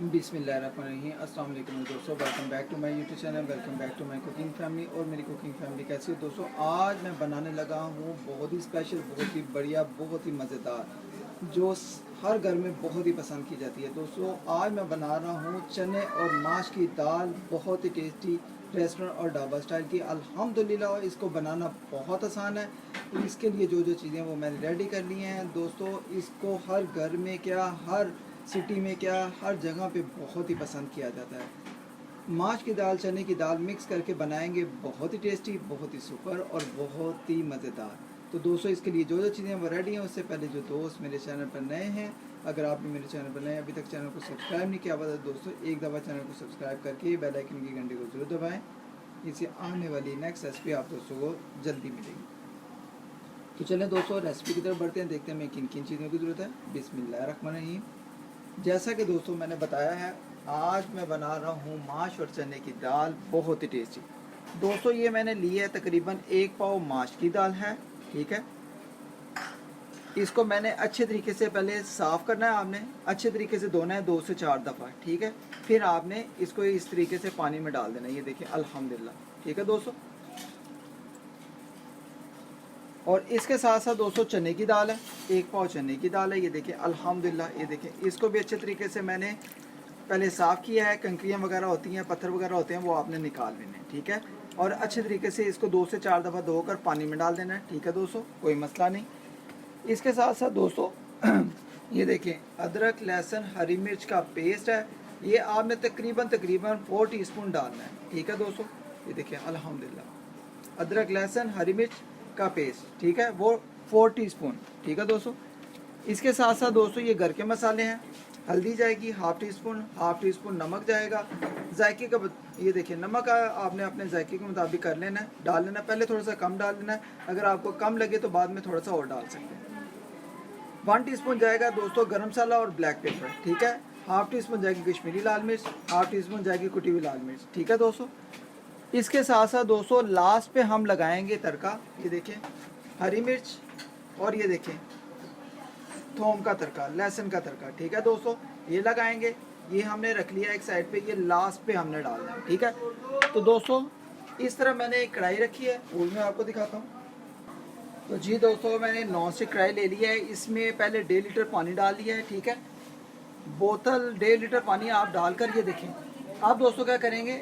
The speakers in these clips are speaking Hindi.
बिस्मिल्लाहिर्रहमानिर्रहीम। अस्सलाम वालेकुम दोस्तों, welcome back to my YouTube channel, welcome back to my cooking family. और मेरी कुकिंग फैमिली कैसी है दोस्तों? आज मैं बनाने लगा हूँ बहुत ही स्पेशल, बहुत ही बढ़िया, बहुत ही मज़ेदार, जो हर घर में बहुत ही पसंद की जाती है दोस्तों। आज मैं बना रहा हूँ चने और माश की दाल, बहुत ही टेस्टी, रेस्टोरेंट और ढाबा स्टाइल की। अल्हम्दुलिल्लाह इसको बनाना बहुत आसान है। इसके लिए जो जो चीज़ें वो मैंने रेडी कर ली हैं दोस्तों। इसको हर घर में क्या, हर सिटी में क्या, हर जगह पे बहुत ही पसंद किया जाता है। माश की दाल, चने की दाल मिक्स करके बनाएंगे, बहुत ही टेस्टी, बहुत ही सुपर और बहुत ही मज़ेदार। तो दोस्तों इसके लिए जो जो चीज़ें वो रेडी हैं, उससे पहले जो दोस्त मेरे चैनल पर नए हैं, अगर आपने मेरे चैनल पर नए अभी तक चैनल को सब्सक्राइब नहीं किया हुआ तो दोस्तों एक दफ़ा चैनल को सब्सक्राइब करके बेल आइकन की घंटी को जरूर दबाएँ। इससे आने वाली नेक्स्ट रेसिपी आप दोस्तों को जल्दी मिलेगी। तो चलें दोस्तों रेसिपी की तरफ बढ़ते हैं, देखते हैं हमें किन किन चीज़ों की ज़रूरत है। बिस्मिल्लाहिर्रहमानिर्रहीम। जैसा कि दोस्तों मैंने बताया है, आज मैं बना रहा हूँ माश और चने की दाल, बहुत ही टेस्टी। दोस्तों ये मैंने ली है तकरीबन 1 पाव माश की दाल है, ठीक है। इसको मैंने अच्छे तरीके से पहले साफ़ करना है, आपने अच्छे तरीके से धोना है 2 से 4 दफ़ा, ठीक है। फिर आपने इसको इस तरीके से पानी में डाल देना है, ये देखिए अल्हम्दुलिल्लाह, ठीक है दोस्तों। और इसके साथ साथ दोस्तों चने की दाल है, 1 पाव चने की दाल है, ये देखिए अल्हम्दुलिल्लाह। ये देखिए इसको भी अच्छे तरीके से मैंने पहले साफ़ किया है। कंकरियाँ वगैरह होती हैं, पत्थर वगैरह होते हैं, वो आपने निकाल लेने हैं, ठीक है। और अच्छे तरीके से इसको 2 से 4 दफ़ा धोकर पानी में डाल देना है, ठीक है दोस्तों, कोई मसला नहीं। इसके साथ साथ दोस्तों ये देखें अदरक, लहसुन, हरी मिर्च का पेस्ट है, ये आपने तकरीबन 4 टीस्पून डालना है, ठीक है दोस्तों। ये देखिए अल्हम्दुलिल्लाह, अदरक, लहसुन, हरी मिर्च का पेस्ट, ठीक है, वो 4 टीस्पून, ठीक है दोस्तों। इसके साथ साथ दोस्तों ये घर के मसाले हैं। हल्दी जाएगी हाफ़ टी स्पून नमक जाएगा। जायके का ये देखिए नमक आपने अपने जायके के मुताबिक कर लेना है, डाल लेना है। पहले थोड़ा सा कम डाल लेना है, अगर आपको कम लगे तो बाद में थोड़ा सा और डाल सकते हैं। 1 टीस्पून जाएगा दोस्तों गरम मसाला और ब्लैक पेपर, ठीक है। हाफ़ टी स्पून जाएगी कश्मीरी लाल मिर्च, हाफ़ टी स्पून जाएगी कुटी हुई लाल मिर्च, ठीक है दोस्तों। इसके साथ साथ दोस्तों लास्ट पे हम लगाएंगे तड़का, ये देखें हरी मिर्च और ये देखें थोम का तड़का, लहसुन का तड़का, ठीक है दोस्तों, ये लगाएंगे। ये हमने रख लिया एक साइड पे, ये लास्ट पे हमने डालना है, ठीक है। तो दोस्तों इस तरह मैंने एक कढ़ाई रखी है, वो मैं आपको दिखाता हूँ। तो जी दोस्तों मैंने नॉन स्टिक कढ़ाई ले लिया है, इसमें पहले 1.5 लीटर पानी डाल दिया है, ठीक है। बोतल 1.5 लीटर पानी आप डालकर ये देखें। आप दोस्तों क्या करेंगे,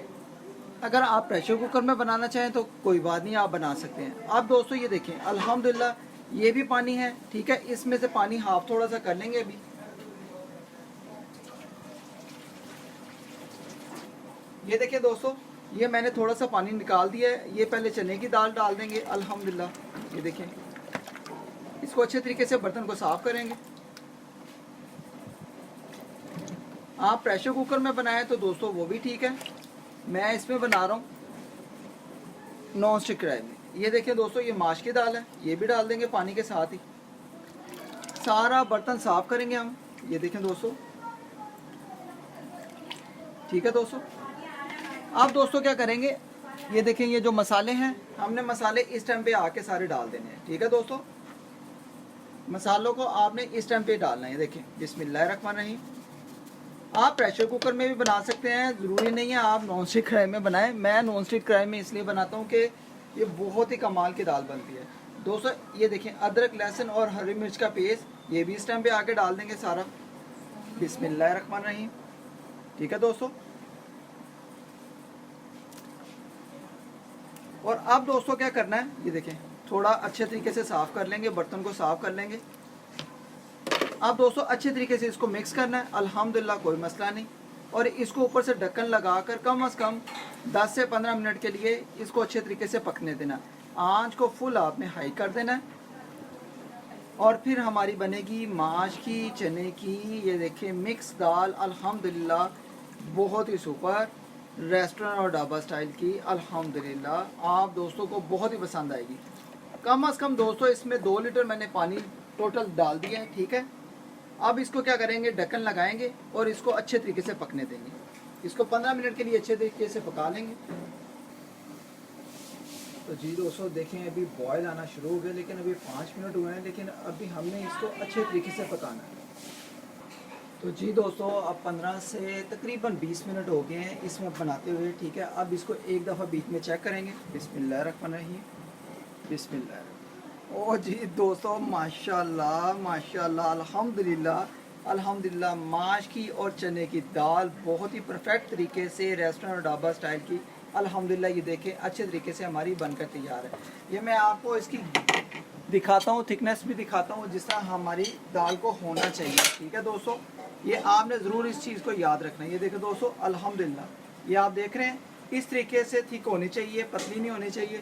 अगर आप प्रेशर कुकर में बनाना चाहें तो कोई बात नहीं, आप बना सकते हैं। आप दोस्तों ये देखें अल्हम्दुलिल्लाह ये भी पानी है, ठीक है। इसमें से पानी हाफ थोड़ा सा कर लेंगे अभी। ये देखिए दोस्तों, ये मैंने थोड़ा सा पानी निकाल दिया है। ये पहले चने की दाल डाल देंगे अल्हम्दुलिल्लाह। ये देखें, इसको अच्छे तरीके से बर्तन को साफ करेंगे। आप प्रेशर कुकर में बनाएं तो दोस्तों वो भी ठीक है, मैं इसमें बना रहा हूँ नॉन स्टिक कढ़ाई में। ये देखिए दोस्तों ये माश की दाल है, ये भी डाल देंगे पानी के साथ ही। सारा बर्तन साफ करेंगे हम, ये देखें दोस्तों, ठीक है दोस्तों। आप दोस्तों क्या करेंगे, ये देखें ये जो मसाले हैं, हमने मसाले इस टाइम पे आके सारे डाल देने हैं, ठीक है दोस्तों। मसालों को आपने इस टाइम पे डालना है, ये देखें बिस्मिल्लाहिर्रहमानिर्रहीम। आप प्रेशर कुकर में भी बना सकते हैं, ज़रूरी नहीं है आप नॉन स्टिक कढ़ाई में बनाएं। मैं नॉन स्टिक कढ़ाई में इसलिए बनाता हूँ कि ये बहुत ही कमाल की दाल बनती है दोस्तों। ये देखें अदरक, लहसुन और हरी मिर्च का पेस्ट, ये भी इस टाइम पे आके डाल देंगे सारा, बिस्मिल्लाहिर्रहमानिर्रहीम, ठीक है दोस्तों। और अब दोस्तों क्या करना है, ये देखें थोड़ा अच्छे तरीके से साफ़ कर लेंगे, बर्तन को साफ़ कर लेंगे। अब दोस्तों अच्छे तरीके से इसको मिक्स करना है अल्हम्दुलिल्लाह, कोई मसला नहीं। और इसको ऊपर से ढक्कन लगाकर कम से कम 10 से 15 मिनट के लिए इसको अच्छे तरीके से पकने देना। आंच को फुल आपने हाई कर देना है। और फिर हमारी बनेगी माश की, चने की, ये देखिए मिक्स दाल अल्हम्दुलिल्लाह, बहुत ही सुपर, रेस्टोरेंट और ढाबा स्टाइल की अल्हम्दुलिल्लाह। आप दोस्तों को बहुत ही पसंद आएगी। कम से कम दोस्तों इसमें 2 लीटर मैंने पानी टोटल डाल दिया है, ठीक है। अब इसको क्या करेंगे, ढक्कन लगाएंगे और इसको अच्छे तरीके से पकने देंगे। इसको 15 मिनट के लिए अच्छे तरीके से पका लेंगे। तो जी दोस्तों देखें अभी बॉयल आना शुरू हो गया, लेकिन अभी 5 मिनट हुए हैं, लेकिन अभी हमने इसको अच्छे तरीके से पकाना है। तो जी दोस्तों, अब 15 से तकरीबन 20 मिनट हो गए हैं इसमें बनाते हुए, ठीक है। अब इसको एक दफ़ा बीच में चेक करेंगे। बिस्मिल्लाहिर्रहमानिर्रहीम, बिस्मिल्लाह। ओ जी दोस्तों, माशाल्लाह माशाल्लाह, अल्हम्दुलिल्लाह अल्हम्दुलिल्लाह, माश की और चने की दाल बहुत ही परफेक्ट तरीके से रेस्टोरेंट और ढाबा स्टाइल की अल्हम्दुलिल्लाह, ये देखें अच्छे तरीके से हमारी बनकर तैयार है। ये मैं आपको इसकी दिखाता हूँ, थिकनेस भी दिखाता हूँ जिस तरह हमारी दाल को होना चाहिए, ठीक है दोस्तों। ये आपने ज़रूर इस चीज़ को याद रखना है। ये देखो दोस्तों, अल्हम्दुलिल्लाह, ये आप देख रहे हैं इस तरीके से थिक होनी चाहिए, पतली नहीं होनी चाहिए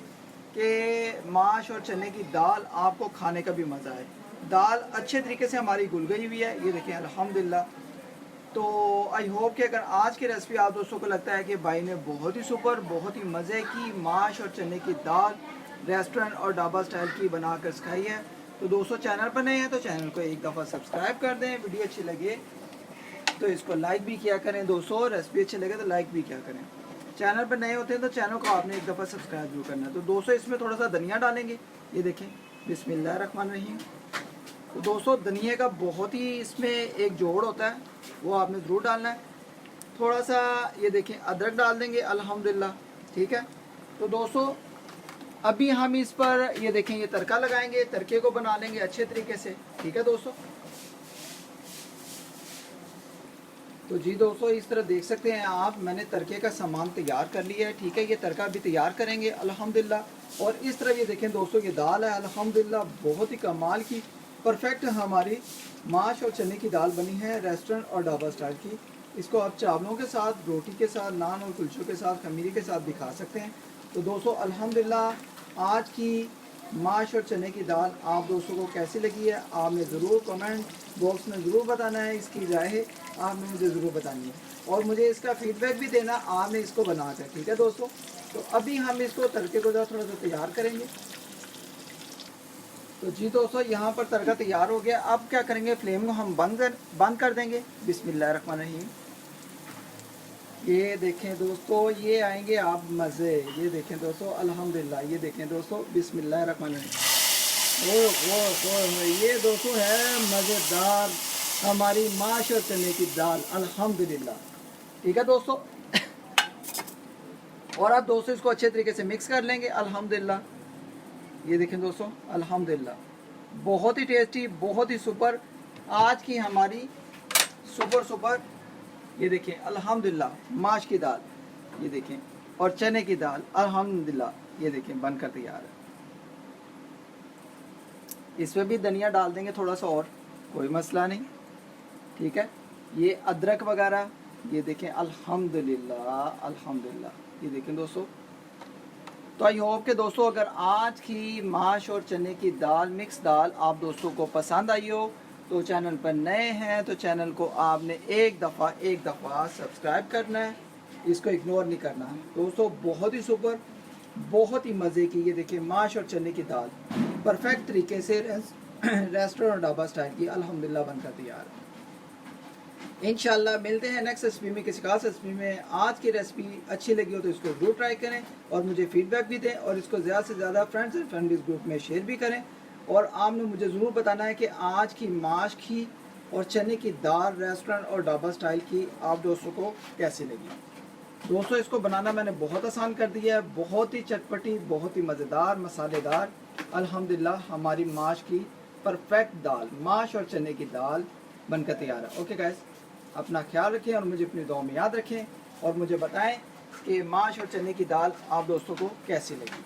कि माश और चने की दाल आपको खाने का भी मज़ा आए। दाल अच्छे तरीके से हमारी घुल गई हुई है, ये देखें अल्हम्दुलिल्लाह। तो आई होप कि अगर आज की रेसिपी आप दोस्तों को लगता है कि भाई ने बहुत ही सुपर, बहुत ही मज़े की माश और चने की दाल रेस्टोरेंट और ढाबा स्टाइल की बना कर सिखाई है, तो दोस्तों चैनल पर नए हैं तो चैनल को एक दफ़ा सब्सक्राइब कर दें। वीडियो अच्छी लगे तो इसको लाइक भी किया करें दोस्तों, रेसिपी अच्छी लगे तो लाइक भी किया करें। चैनल पर नए होते हैं तो चैनल को आपने एक दफ़ा सब्सक्राइब जरूर करना है। तो दोस्तों इसमें थोड़ा सा धनिया डालेंगे, ये देखें, बिस्मिल्लाहिर्रहमानिर्रहीम। तो दोस्तों धनिया का बहुत ही इसमें एक जोड़ होता है, वो आपने ज़रूर डालना है। थोड़ा सा ये देखें अदरक डाल देंगे अल्हम्दुलिल्लाह, ठीक है। तो दोस्तों अभी हम इस पर ये देखें ये तड़का लगाएंगे, तड़के को बना लेंगे अच्छे तरीके से, ठीक है दोस्तों। तो जी दोस्तों, इस तरह देख सकते हैं आप, मैंने तड़के का सामान तैयार कर लिया है, ठीक है। ये तड़का भी तैयार करेंगे अल्हम्दुलिल्लाह। और इस तरह ये देखें दोस्तों, ये दाल है अल्हम्दुलिल्लाह, बहुत ही कमाल की परफेक्ट हमारी माश और चने की दाल बनी है रेस्टोरेंट और ढाबा स्टाइल की। इसको आप चावलों के साथ, रोटी के साथ, नान और कुलचों के साथ, खमीरी के साथ भी खा सकते हैं। तो दोस्तों अल्हम्दुलिल्लाह, आज की माश और चने की दाल आप दोस्तों को कैसी लगी है आपने ज़रूर कमेंट बॉक्स में ज़रूर बताना है। इसकी राय है आपने मुझे ज़रूर बतानी है और मुझे इसका फीडबैक भी देना आपने इसको बना कर, ठीक है दोस्तों। तो अभी हम इसको तड़के को थोड़ा सा तैयार करेंगे। तो जी दोस्तों, यहाँ पर तड़का तैयार हो गया। अब क्या करेंगे, फ्लेम को हम बंद कर देंगे। बिस्मिल्लाहिर्रहमानिर्रहीम। ये देखें दोस्तों, ये आएंगे आप मज़े। ये देखें दोस्तों अल्हम्दुलिल्लाह, ये देखें दोस्तों, बिस्मिल्लाहिर्रहमानिर्रहीम। ओ ये दोस्तों है मज़ेदार हमारी माश और चने की दाल अल्हम्दुलिल्लाह, ठीक है दोस्तों। और आप दोस्तों इसको अच्छे तरीके से मिक्स कर लेंगे अल्हम्दुलिल्लाह। ये देखें दोस्तों अल्हम्दुलिल्लाह, बहुत ही टेस्टी, बहुत ही सुपर आज की हमारी सुपर। ये देखें अल्हम्दुलिल्लाह, माश की दाल, ये देखें, और चने की दाल अल्हम्दुलिल्लाह, ये देखें बनकर तैयार है। इसमें भी धनिया डाल देंगे थोड़ा सा और, कोई मसला नहीं, ठीक है। ये अदरक वगैरह, ये देखें अल्हम्दुलिल्लाह अल्हम्दुलिल्लाह। ये देखें दोस्तों, तो आई होप के दोस्तों अगर आज की माश और चने की दाल, मिक्स दाल आप दोस्तों को पसंद आई हो, तो चैनल पर नए हैं तो चैनल को आपने एक दफ़ा सब्सक्राइब करना है, इसको इग्नोर नहीं करना है दोस्तों। बहुत ही सुपर, बहुत ही मज़े की, ये देखिए माश और चने की दाल परफेक्ट तरीके से रेस्टोरेंट और ढाबा स्टाइल की अल्हम्दुलिल्लाह बनकर तैयार है। इंशाल्लाह मिलते हैं नेक्स्ट रेसिपी में, किसी खास रेसिपी में। आज की रेसिपी अच्छी लगी हो तो इसको जरूर ट्राई करें और मुझे फीडबैक भी दें और इसको ज़्यादा से ज़्यादा फ्रेंड्स एंड फैमिलीज ग्रुप में शेयर भी करें। और आपने मुझे ज़रूर बताना है कि आज की माश की और चने की दाल रेस्टोरेंट और ढाबा स्टाइल की आप दोस्तों को कैसी लगी। दोस्तों इसको बनाना मैंने बहुत आसान कर दिया है, बहुत ही चटपटी, बहुत ही मज़ेदार, मसालेदार अल्हम्दुलिल्लाह हमारी माश की परफेक्ट दाल, माश और चने की दाल बनकर तैयार है। ओके गाइस, अपना ख्याल रखें और मुझे अपनी दुआ में याद रखें और मुझे बताएं कि माश और चने की दाल आप दोस्तों को कैसी लगी।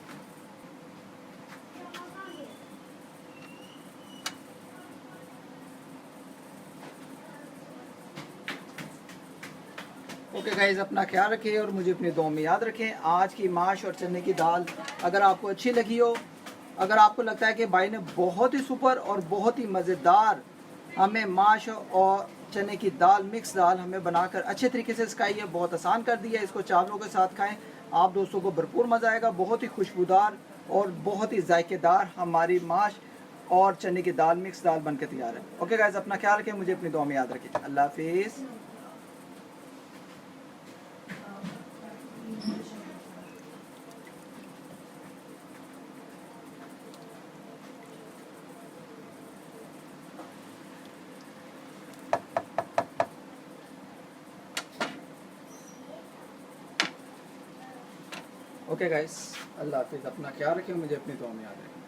ओके गाइस, अपना ख्याल रखें और मुझे अपनी दुआ में याद रखें। आज की माश और चने की दाल अगर आपको अच्छी लगी हो, अगर आपको लगता है कि भाई ने बहुत ही सुपर और बहुत ही मज़ेदार हमें माश और चने की दाल, मिक्स दाल हमें बनाकर अच्छे तरीके से सिखाई है, बहुत आसान कर दिया है, इसको चावलों के साथ खाएं, आप दोस्तों को भरपूर मज़ा आएगा। बहुत ही खुशबूदार और बहुत ही जायकेदार हमारी माश और चने की दाल, मिक्स दाल बनकर तैयार है। ओके गाइस, अपना ख्याल रखें, मुझे अपनी दुआ में याद रखें। अल्लाह हाफिज़। ओके गाइस, अल्लाह हाफिज़, अपना ख्याल रखें, मुझे अपनी दुआ में याद रखें।